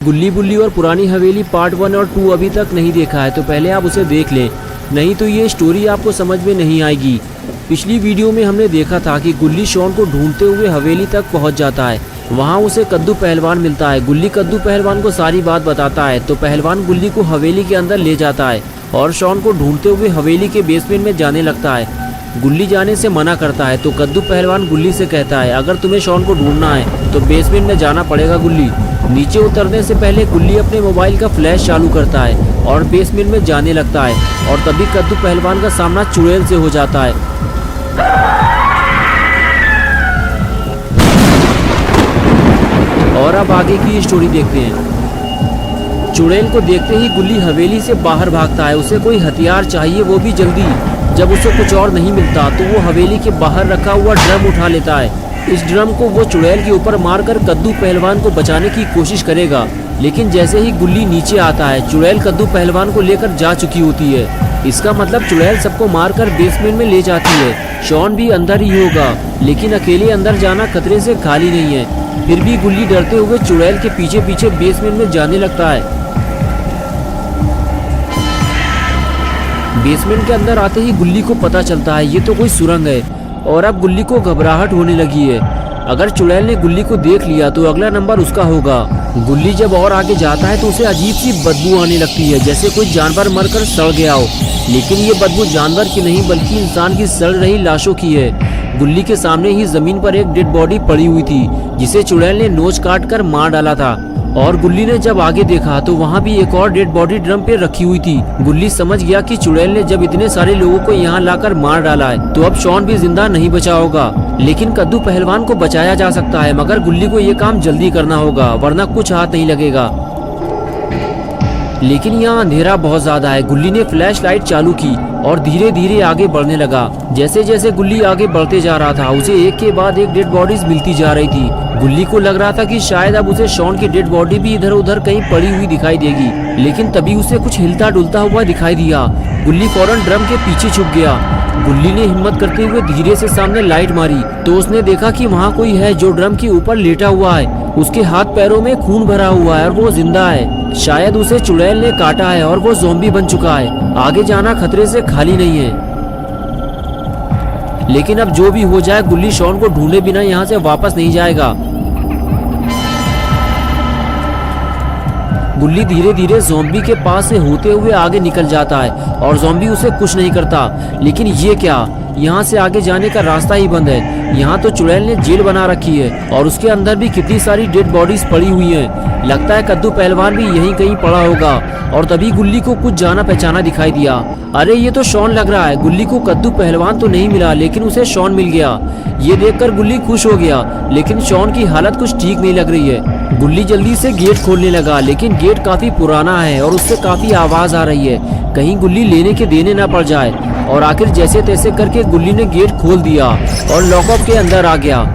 गुल्ली बुल्ली और पुरानी हवेली पार्ट 1 और 2 अभी तक नहीं देखा है तो पहले आप उसे देख लें, नहीं तो ये स्टोरी आपको समझ में नहीं आएगी। पिछली वीडियो में हमने देखा था कि गुल्ली शॉन को ढूंढते हुए हवेली तक पहुंच जाता है। वहां उसे कद्दू पहलवान मिलता है। गुल्ली कद्दू पहलवान को सारी बात बताता है तो पहलवान गुल्ली को हवेली के अंदर ले जाता है और शॉन को ढूंढते हुए हवेली के बेसमेंट में जाने लगता है। गुल्ली जाने से मना करता है तो कद्दू पहलवान गुल्ली से कहता है, अगर तुम्हें शॉन को ढूंढना है तो बेसमेंट में जाना पड़ेगा गुल्ली। नीचे उतरने से पहले गुल्ली अपने मोबाइल का फ्लैश चालू करता है और बेसमेंट में जाने लगता है और तभी कद्दू पहलवान का सामना चुड़ैल से हो जाता है। और अब आगे की स्टोरी देखते हैं। चुड़ैल को देखते ही गुल्ली हवेली से बाहर भागता है। उसे कोई हथियार चाहिए, वो भी जल्दी। जब उसे कुछ और नहीं मिलता तो वो हवेली के बाहर रखा हुआ ड्रम उठा लेता है। इस ड्रम को वो चुड़ैल के ऊपर मारकर कद्दू पहलवान को बचाने की कोशिश करेगा, लेकिन जैसे ही गुल्ली नीचे आता है चुड़ैल कद्दू पहलवान को लेकर जा चुकी होती है। इसका मतलब चुड़ैल सबको मारकर बेसमेंट में ले जाती है। शॉन भी अंदर ही होगा, लेकिन अकेले अंदर जाना खतरे से खाली नहीं है। फिर भी गुल्ली डरते हुए चुड़ैल के पीछे पीछे बेसमेंट में जाने लगता है। बेसमेंट के अंदर आते ही गुल्ली को पता चलता है ये तो कोई सुरंग है और अब गुल्ली को घबराहट होने लगी है। अगर चुड़ैल ने गुल्ली को देख लिया तो अगला नंबर उसका होगा। गुल्ली जब और आगे जाता है तो उसे अजीब सी बदबू आने लगती है, जैसे कोई जानवर मरकर सड़ गया हो। लेकिन ये बदबू जानवर की नहीं बल्कि इंसान की सड़ रही लाशों की है। गुल्ली के सामने ही जमीन पर एक डेड बॉडी पड़ी हुई थी जिसे चुड़ैल ने नोच काट कर मार डाला था। और गुल्ली ने जब आगे देखा तो वहाँ भी एक और डेड बॉडी ड्रम पे रखी हुई थी। गुल्ली समझ गया कि चुड़ैल ने जब इतने सारे लोगों को यहाँ लाकर मार डाला है तो अब शॉन भी जिंदा नहीं बचा होगा। लेकिन कद्दू पहलवान को बचाया जा सकता है, मगर गुल्ली को ये काम जल्दी करना होगा वरना कुछ हाथ नहीं लगेगा। लेकिन यहाँ अंधेरा बहुत ज्यादा है। गुल्ली ने फ्लैश लाइट चालू की और धीरे धीरे आगे बढ़ने लगा। जैसे जैसे गुल्ली आगे बढ़ते जा रहा था उसे एक के बाद एक डेड बॉडीज मिलती जा रही थी। गुल्ली को लग रहा था कि शायद अब उसे शॉन की डेड बॉडी भी इधर उधर कहीं पड़ी हुई दिखाई देगी, लेकिन तभी उसे कुछ हिलता डुलता हुआ दिखाई दिया। गुल्ली फौरन ड्रम के पीछे छुप गया। गुल्ली ने हिम्मत करते हुए धीरे से सामने लाइट मारी तो उसने देखा कि वहाँ कोई है जो ड्रम के ऊपर लेटा हुआ है। उसके हाथ पैरों में खून भरा हुआ है और वो जिंदा है। शायद उसे चुड़ैल ने काटा है और वो ज़ॉम्बी बन चुका है। आगे जाना खतरे से खाली नहीं है। लेकिन अब जो भी हो जाए गुल्ली शॉन को ढूंढे बिना यहाँ से वापस नहीं जाएगा। गुल्ली धीरे धीरे ज़ॉम्बी के पास से होते हुए आगे निकल जाता है और ज़ॉम्बी उसे कुछ नहीं करता। लेकिन ये क्या, यहाँ से आगे जाने का रास्ता ही बंद है। यहाँ तो चुड़ैल ने जेल बना रखी है और उसके अंदर भी कितनी सारी डेड बॉडीज पड़ी हुई हैं। लगता है कद्दू पहलवान भी यहीं कहीं पड़ा होगा। और तभी गुल्ली को कुछ जाना पहचाना दिखाई दिया। अरे ये तो शॉन लग रहा है। गुल्ली को कद्दू पहलवान तो नहीं मिला लेकिन उसे शॉन मिल गया। ये देखकर गुल्ली खुश हो गया, लेकिन शॉन की हालत कुछ ठीक नहीं लग रही है। गुल्ली जल्दी से गेट खोलने लगा, लेकिन गेट काफी पुराना है और उससे काफी आवाज आ रही है। कहीं गुल्ली लेने के देने ना पड़ जाए। और आखिर जैसे तैसे करके गुल्ली ने गेट खोल दिया और लॉकअप के अंदर आ गया।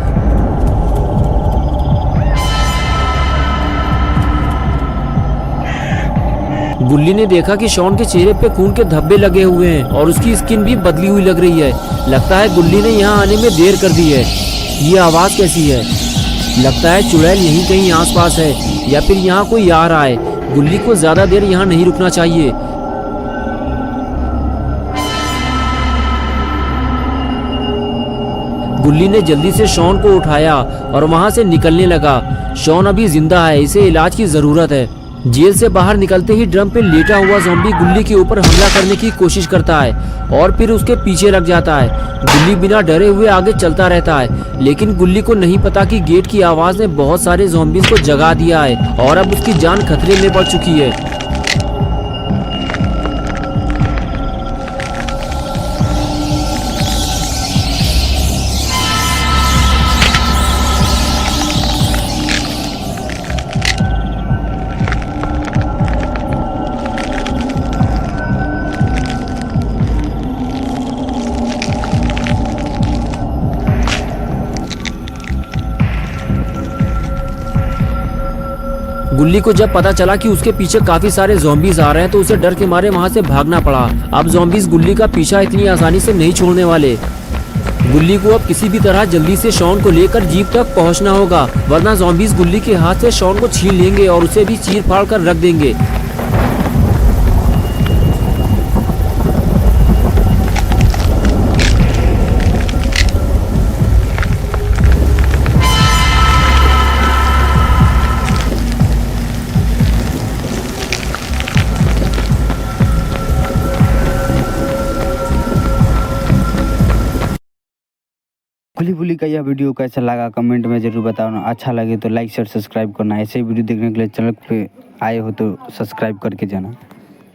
गुल्ली ने देखा कि शॉन के चेहरे पे खून के धब्बे लगे हुए हैं और उसकी स्किन भी बदली हुई लग रही है। लगता है गुल्ली ने यहाँ आने में देर कर दी है। ये आवाज कैसी है? लगता है चुड़ैल यहीं कहीं आसपास है या फिर यहाँ कोई आ रहा है। गुल्ली को ज्यादा देर यहाँ नहीं रुकना चाहिए। गुल्ली ने जल्दी से शॉन को उठाया और वहां से निकलने लगा। शॉन अभी जिंदा है, इसे इलाज की जरूरत है। जेल से बाहर निकलते ही ड्रम पे लेटा हुआ ज़ॉम्बी गुल्ली के ऊपर हमला करने की कोशिश करता है और फिर उसके पीछे लग जाता है। गुल्ली बिना डरे हुए आगे चलता रहता है, लेकिन गुल्ली को नहीं पता कि गेट की आवाज ने बहुत सारे ज़ॉम्बीज़ को जगा दिया है और अब उसकी जान खतरे में पड़ चुकी है। गुल्ली को जब पता चला कि उसके पीछे काफी सारे ज़ॉम्बीज आ रहे हैं तो उसे डर के मारे वहां से भागना पड़ा। अब ज़ॉम्बीज गुल्ली का पीछा इतनी आसानी से नहीं छोड़ने वाले। गुल्ली को अब किसी भी तरह जल्दी से शॉन को लेकर जीप तक पहुंचना होगा, वरना ज़ॉम्बीज़ गुल्ली के हाथ से शॉन को छीन लेंगे और उसे भी चीर फाड़ कर रख देंगे। खुली बुली का यह वीडियो कैसा लगा कमेंट में ज़रूर बताना। अच्छा लगे तो लाइक शेयर सब्सक्राइब करना। ऐसे ही वीडियो देखने के लिए चैनल पे आए हो तो सब्सक्राइब करके जाना।